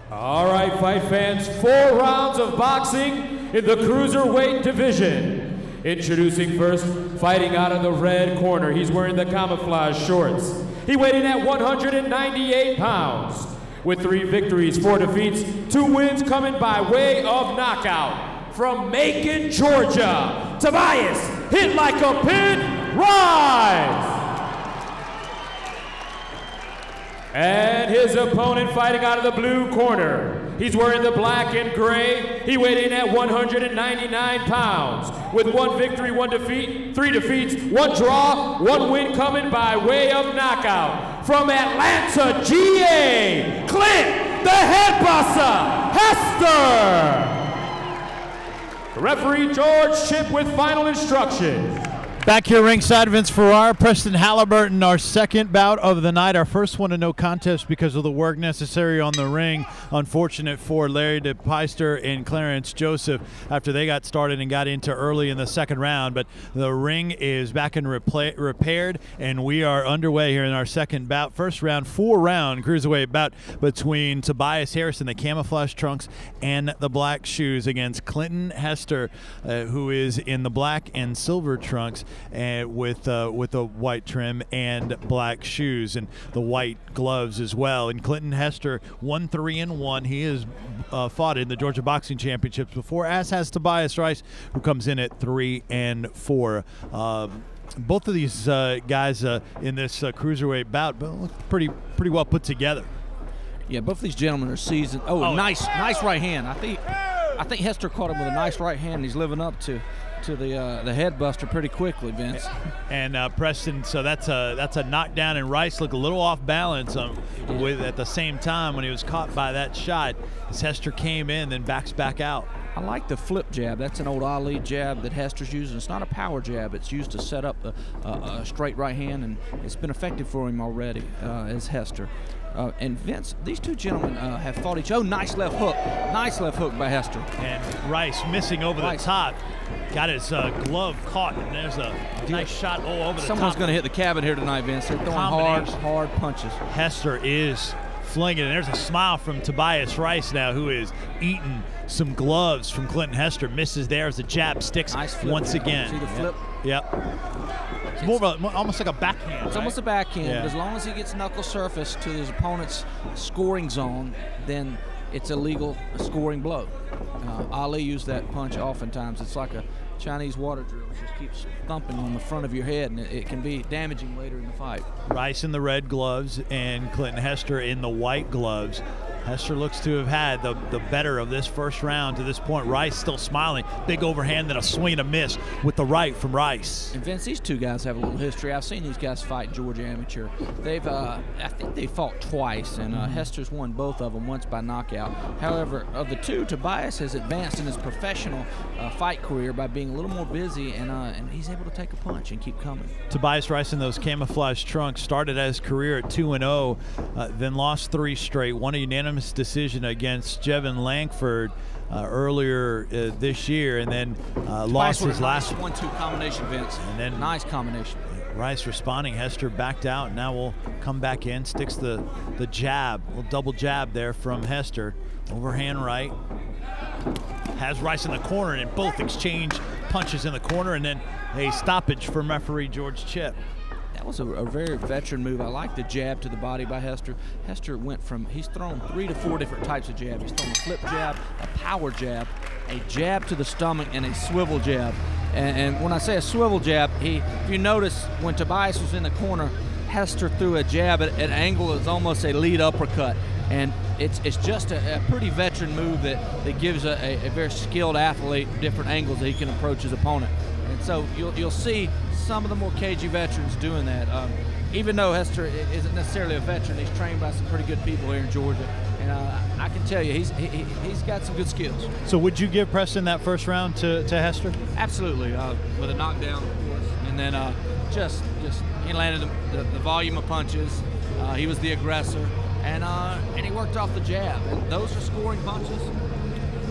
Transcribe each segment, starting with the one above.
All right, fight fans, 4 rounds of boxing in the cruiserweight division. Introducing first, fighting out of the red corner. He's wearing the camouflage shorts. He weighed in at 198 pounds. With 3 victories, 4 defeats, 2 wins coming by way of knockout. From Macon, Georgia, Tobias, hit like a pin, Rice! And his opponent fighting out of the blue corner. He's wearing the black and gray. He weighed in at 199 pounds. With 1 victory, 1 defeat, 3 defeats, 1 draw, 1 win coming by way of knockout. From Atlanta, GA, Clint, the head busser, Hester. Referee George Chip with final instructions. Back here ringside, Vince Ferrara, Preston Halliburton, our second bout of the night. Our first one to no contest because of the work necessary on the ring. Unfortunate for Larry DePeister and Clarence Joseph after they got started and got into early in the second round. But the ring is back and repaired, and we are underway here in our second bout. First round, 4-round cruiserweight bout between Tobias Harris in the camouflage trunks and the black shoes against Clinton Hester, who is in the black and silver trunks, and with the white trim and black shoes and the white gloves as well. And Clinton Hester 1-3-1. He has fought in the Georgia Boxing Championships before, as has Tobias Rice, who comes in at 3-4. Both of these guys in this cruiserweight bout look pretty well put together. Yeah, both of these gentlemen are seasoned. Oh, nice right hand. I think Hester caught him with a nice right hand. He's living up to the head buster pretty quickly, Vince. And Preston, so that's a knockdown, and Rice looked a little off balance with at the same time when he was caught by that shot as Hester came in, then backs back out. I like the flip jab. That's an old Ali jab that Hester's using. It's not a power jab. It's used to set up a straight right hand, and it's been effective for him already as Hester. And Vince, these two gentlemen have fought each other. Oh, nice left hook. Nice left hook by Hester. And Rice missing over the top. Got his glove caught, and there's a nice shot over the top. Someone's going to hit the cabin here tonight, Vince. They're throwing hard punches. Hester is flinging, and there's a smile from Tobias Rice now, who is eating some gloves from Clinton Hester. Misses there as the jab sticks once again. See the flip? Yep. It's more of almost like a backhand. It's almost a backhand, but as long as he gets knuckle surface to his opponent's scoring zone, then it's a legal scoring blow. Ali used that punch oftentimes. It's like a Chinese water drill. It just keeps thumping on the front of your head, and it can be damaging later in the fight. Rice in the red gloves and Clinton Hester in the white gloves. Hester looks to have had the better of this first round to this point. Rice still smiling. Big overhand, then a swing and a miss with the right from Rice. And Vince, these two guys have a little history. I've seen these guys fight Georgia Amateur. They've, I think they fought twice, and Hester's won both of them, once by knockout. However, of the two, Tobias has advanced in his professional fight career by being a little more busy, and he's able to take a punch and keep coming. Tobias Rice in those camouflage trunks started his career at 2-0, then lost 3 straight, won a unanimous decision against Jevin Langford earlier this year, and then lost his last 1-2 combination, Vince. And then nice combination. Rice responding. Hester backed out. Now will come back in, sticks the jab, a little double jab there from Hester. Overhand right. Has Rice in the corner, and both exchange punches in the corner, and then a stoppage from referee George Chip. That was a very veteran move. I like the jab to the body by Hester. Hester went from, he's thrown 3 to 4 different types of jab. He's thrown a flip jab, a power jab, a jab to the stomach, and a swivel jab. And when I say a swivel jab, if you notice, when Tobias was in the corner, Hester threw a jab at an angle that's almost a lead uppercut. And it's just a pretty veteran move that gives a very skilled athlete different angles that he can approach his opponent. And so you'll see some of the more cagey veterans doing that. Even though Hester isn't necessarily a veteran, he's trained by some pretty good people here in Georgia. And I can tell you, he's got some good skills. So would you give Preston that first round to Hester? Absolutely, with a knockdown, of course. And then just he landed the volume of punches. He was the aggressor. And he worked off the jab. And those are scoring punches.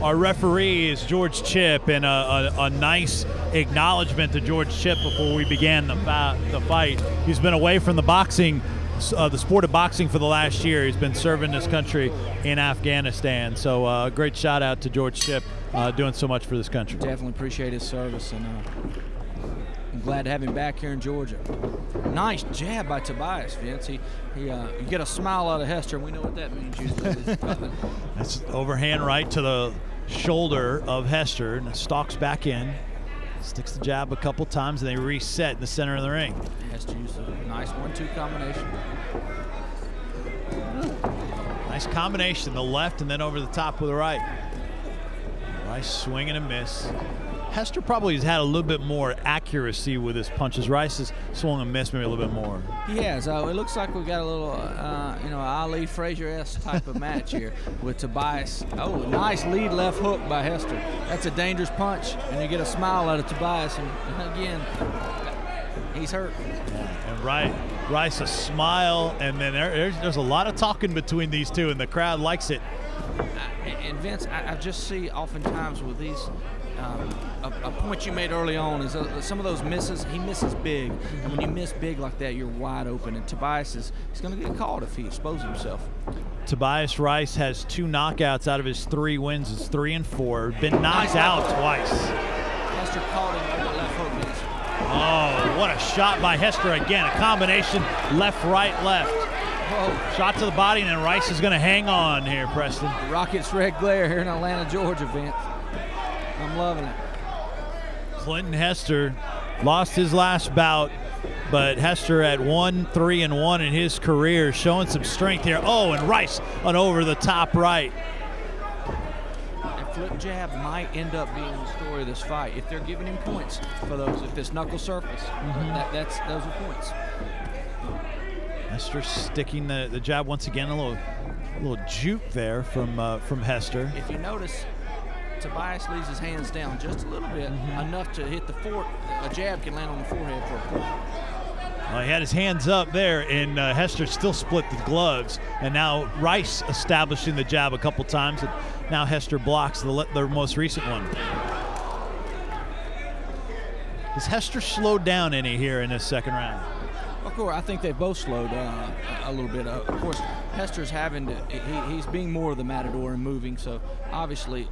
Our referee is George Chip, and a nice acknowledgement to George Chip before we began the fight. He's been away from the boxing the sport of boxing for the last year. He's been serving this country in Afghanistan. So great shout out to George Shipp, doing so much for this country. Definitely appreciate his service, and I'm glad to have him back here in Georgia. Nice jab by Tobias, Vince. You get a smile out of Hester, and we know what that means usually. That's overhand right to the shoulder of Hester, and stalks back in. Sticks the jab a couple times, and they reset in the center of the ring. Hester used a nice 1-2 combination. Nice combination, the left and then over the top with the right. Rice swing and a miss. Hester probably has had a little bit more accuracy with his punches. Rice has swung and missed maybe a little bit more. He has. It looks like we got a little, Ali Frazier-esque type of match here with Tobias. Oh, nice lead left hook by Hester. That's a dangerous punch, and you get a smile out of Tobias, and again, he's hurt. Yeah, and Rice a smile, and then there's a lot of talking between these two, and the crowd likes it. And Vince, I just see oftentimes with these, a point you made early on is some of those misses, he misses big. And when you miss big like that, you're wide open. And Tobias he's going to get caught if he exposes himself. Tobias Rice has 2 knockouts out of his 3 wins. It's 3 and 4. Been knocked out twice. Hester caught him with the left hook, Vince. Oh, what a shot by Hester again. A combination left, right, left. Whoa. Shot to the body, and then Rice is going to hang on here, Preston. Rockets red glare here in Atlanta, Georgia, Vince. I'm loving it. Clinton Hester lost his last bout, but Hester at 1-3-1 in his career, showing some strength here. Oh, and Rice on over the top right. And flip jab might end up being the story of this fight if they're giving him points for those. If this knuckle surface, those are points. Hester sticking the jab once again. A little juke there from Hester. If you notice, Tobias leaves his hands down just a little bit, enough to hit the fort. A jab can land on the forehead for a point. Well, he had his hands up there, and Hester still split the gloves. And now Rice establishing the jab a couple times, and now Hester blocks the most recent one. Has Hester slowed down any here in this second round? Of course, I think they both slowed a little bit. Of course, Hester's having to, he's being more of the matador and moving, so obviously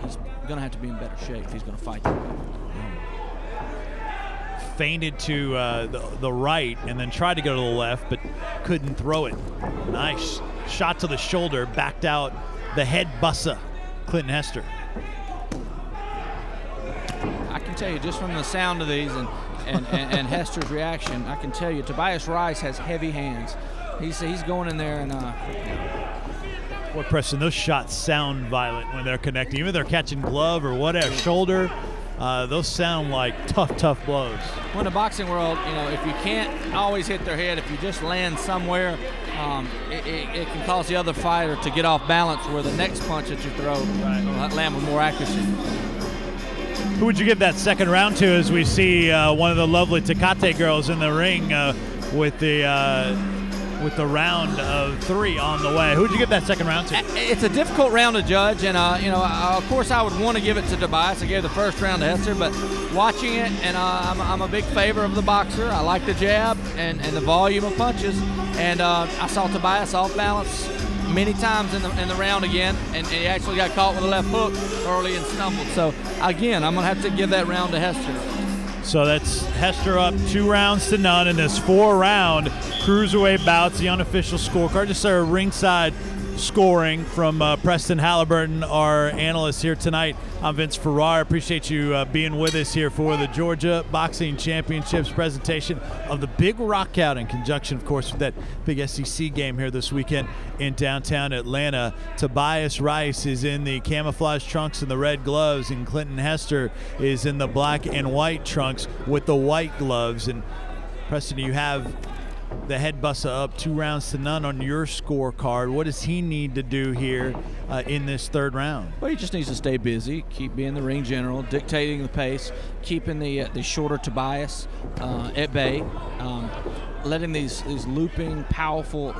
he's going to have to be in better shape if he's going to fight that way. Feinted to the right and then tried to go to the left, but couldn't throw it. Nice shot to the shoulder, backed out the head bussa, Clinton Hester. I can tell you just from the sound of these and Hester's reaction, I can tell you Tobias Rice has heavy hands. He's going in there and boy, Preston, those shots sound violent when they're connecting. Even if they're catching glove or whatever, shoulder, those sound like tough blows. Well, in the boxing world, if you can't always hit their head, if you just land somewhere, it can cause the other fighter to get off balance where the next punch that you throw will land with more accuracy. Who would you give that second round to as we see one of the lovely Tecate girls in the ring with the round of 3 on the way? Who would you give that second round to? It's a difficult round to judge, and of course I would want to give it to Tobias. I gave the first round to Hester, but watching it, and I'm a big favor of the boxer. I like the jab and the volume of punches, and I saw Tobias off balance many times in the round again, and he actually got caught with a left hook early and stumbled. So again, I'm gonna have to give that round to Hester. So that's Hester up 2-0 in this 4-round cruiserweight bouts, the unofficial scorecard. Just our ringside scoring from Preston Halliburton, our analyst here tonight. I'm Vince Ferrar. Appreciate you being with us here for the Georgia Boxing Championships presentation of the Big Rockout, in conjunction, of course, with that big SEC game here this weekend in downtown Atlanta. Tobias Rice is in the camouflage trunks and the red gloves, and Clinton Hester is in the black and white trunks with the white gloves. And Preston, you have the head bussa up 2-0 on your scorecard. What does he need to do here in this third round? Well, he just needs to stay busy, keep being the ring general, dictating the pace, keeping the shorter Tobias at bay. letting these looping, powerful,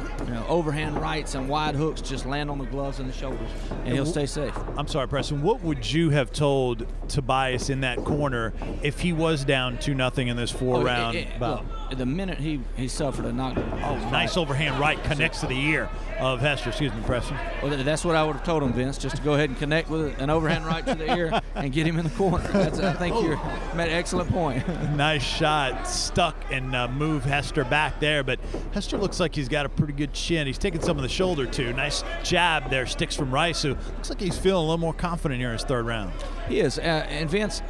overhand rights and wide hooks just land on the gloves and the shoulders, and he'll stay safe. I'm sorry, Preston. What would you have told Tobias in that corner if he was down 2-0 in this four-round bout? Look, the minute he suffered a knockdown. Oh, nice overhand right connects to the ear of Hester. Excuse me, Preston. Well, that's what I would have told him, Vince, just to go ahead and connect with an overhand right to the ear and get him in the corner. I think you made an excellent point. Nice shot, stuck and move Hester back there, but Hester looks like he's got a pretty good chin. He's taking some of the shoulder too. Nice jab there, sticks from Rice, who looks like he's feeling a little more confident here in his third round. He is, and Vince,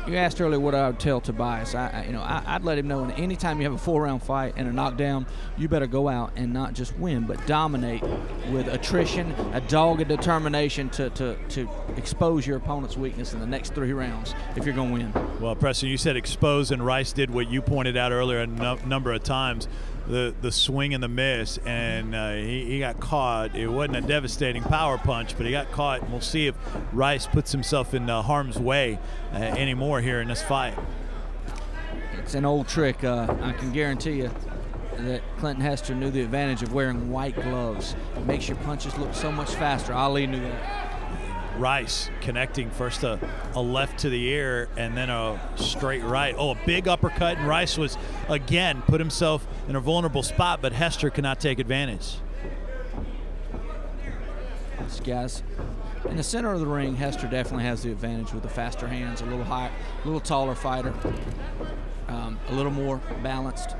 you asked earlier what I would tell Tobias. I'd let him know anytime you have a four-round fight and a knockdown, you better go out and not just win, but dominate with attrition, a dogged determination to expose your opponent's weakness in the next 3 rounds if you're going to win. Well, Preston, you said expose, and Rice did what you pointed out earlier a number of times. The swing and the miss, and he got caught. It wasn't a devastating power punch, but he got caught, and we'll see if Rice puts himself in harm's way anymore here in this fight. It's an old trick. I can guarantee you that Clinton Hester knew the advantage of wearing white gloves. It makes your punches look so much faster. Ali knew that. Rice connecting first a left to the ear and then a straight right. Oh, a big uppercut, and Rice was, again, put himself in a vulnerable spot, but Hester cannot take advantage. These guys, in the center of the ring, Hester definitely has the advantage with the faster hands, a little higher, a little taller fighter, a little more balanced.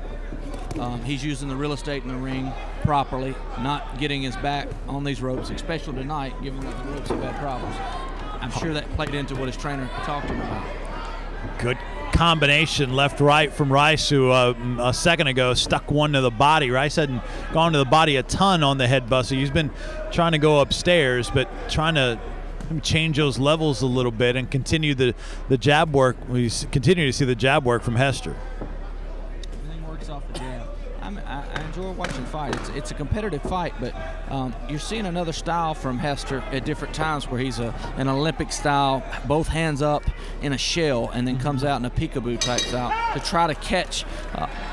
He's using the real estate in the ring properly, not getting his back on these ropes, especially tonight, given that the ropes have had problems. I'm sure that played into what his trainer talked to him about. Good combination left-right from Rice, who a second ago stuck one to the body. Rice hadn't gone to the body a ton on the head buster. He's been trying to go upstairs, but trying to change those levels a little bit and continue the jab work. We continue to see the jab work from Hester. Everything works off the jab. I enjoy watching fight. It's a competitive fight, but you're seeing another style from Hester at different times where he's an Olympic style, both hands up in a shell, and then comes out in a peekaboo type style to try to catch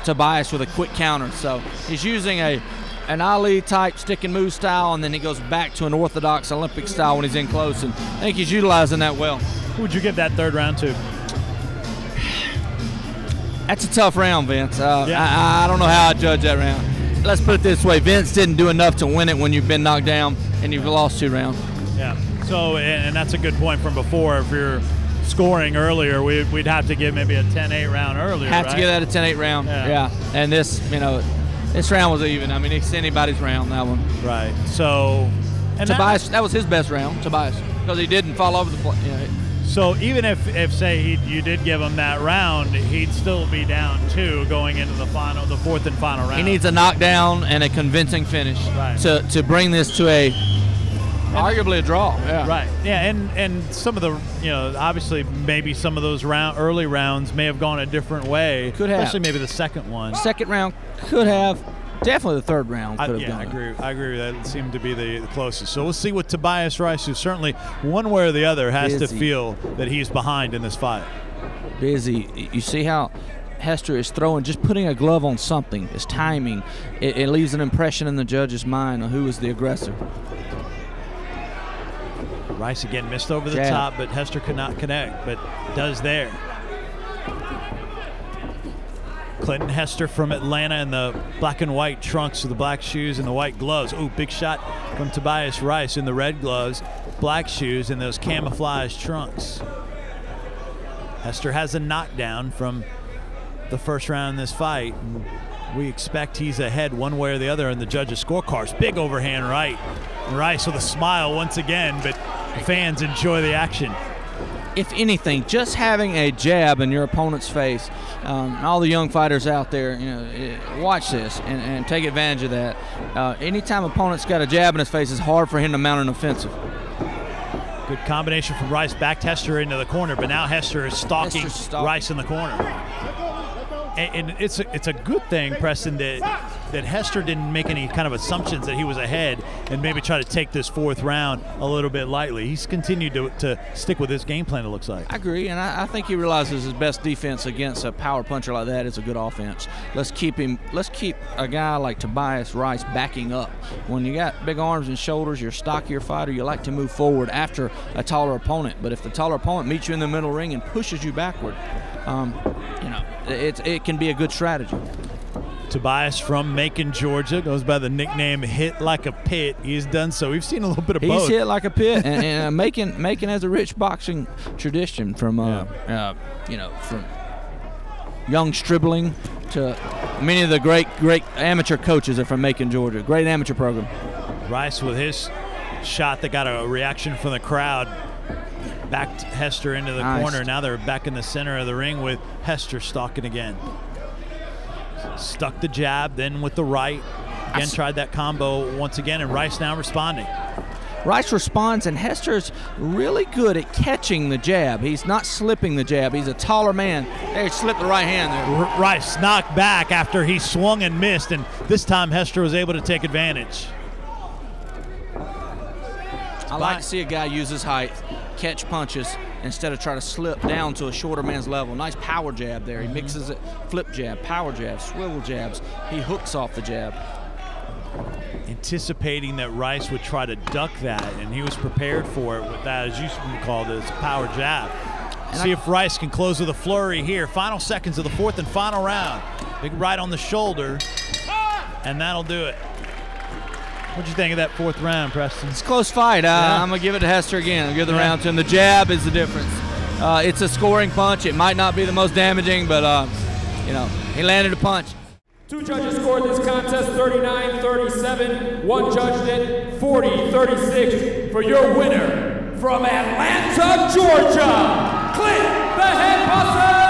Tobias with a quick counter. So he's using an Ali type stick and move style, and then he goes back to an orthodox Olympic style when he's in close, and I think he's utilizing that well. Who would you give that third round to? That's a tough round, Vince. I don't know how I judge that round. Let's put it this way. Vince didn't do enough to win it when you've been knocked down and you've lost 2 rounds. Yeah. So, and that's a good point from before. If you're scoring earlier, we'd have to give maybe a 10-8 round earlier, Have to give that a 10-8 round. Yeah. And this, this round was even. I mean, it's anybody's round, that one. Right. So, and Tobias, that was his best round, Tobias, because he didn't fall over the place. So even if say you did give him that round, he'd still be down 2 going into the 4th and final round. He needs a knockdown and a convincing finish to bring this to arguably a draw. Yeah. Right. Yeah, and some of the obviously maybe some of those early rounds may have gone a different way. Could have. Especially maybe the second one. Second round could have. Definitely the third round could have gone. I agree with that. It seemed to be the closest. So we'll see what Tobias Rice, who certainly one way or the other has to feel that he's behind in this fight. Busy. You see how Hester is throwing, just putting a glove on something, his timing. It leaves an impression in the judge's mind on who is the aggressor. Rice again missed over the top, but Hester could not connect, but does there. Clinton Hester from Atlanta in the black and white trunks with the black shoes and the white gloves. Ooh, big shot from Tobias Rice in the red gloves, black shoes, and those camouflage trunks. Hester has a knockdown from the first round in this fight. We expect he's ahead one way or the other in the judges' scorecards. Big overhand right. Rice with a smile once again, but fans enjoy the action. If anything, just having a jab in your opponent's face, all the young fighters out there, watch this and take advantage of that. Anytime opponent's got a jab in his face, it's hard for him to mount an offensive. Good combination from Rice, backed Hester into the corner, but now Hester is stalking Rice in the corner. And it's a good thing, Preston, that that Hester didn't make any kind of assumptions that he was ahead and maybe try to take this 4th round a little bit lightly. He's continued to stick with his game plan, it looks like. I agree, and I think he realizes his best defense against a power puncher like that is a good offense. Let's keep a guy like Tobias Rice backing up. When you got big arms and shoulders, you're a stockier fighter, you like to move forward after a taller opponent. But if the taller opponent meets you in the middle ring and pushes you backward, it can be a good strategy. Tobias from Macon, Georgia, goes by the nickname Hit Like a Pit. He's done so. We've seen a little bit of both. He's hit like a pit, and Macon has a rich boxing tradition from from young Stribling to many of the great amateur coaches are from Macon, Georgia. Great amateur program. Rice with his shot that got a reaction from the crowd. Backed Hester into the corner. Now they're back in the center of the ring with Hester stalking again. Stuck the jab, then with the right. Again, tried that combo once again, and Rice now responding. Rice responds, and Hester's really good at catching the jab. He's not slipping the jab. He's a taller man. There, he slipped the right hand there. Rice knocked back after he swung and missed, and this time Hester was able to take advantage. I like to see a guy use his height, catch punches, instead of try to slip down to a shorter man's level. Nice power jab there. He mixes it, flip jab, power jab, swivel jabs. He hooks off the jab. Anticipating that Rice would try to duck that, and he was prepared for it with that, as you called it, power jab. See if Rice can close with a flurry here. Final seconds of the 4th and final round. Big right on the shoulder, and that'll do it. What'd you think of that 4th round, Preston? It's a close fight. I'm going to give it to Hester again. I'll give the round to him. The jab is the difference. It's a scoring punch. It might not be the most damaging, but, he landed a punch. 2 judges scored this contest 39-37. 1 judged it 40-36 for your winner from Atlanta, Georgia, Clint the Head Buster!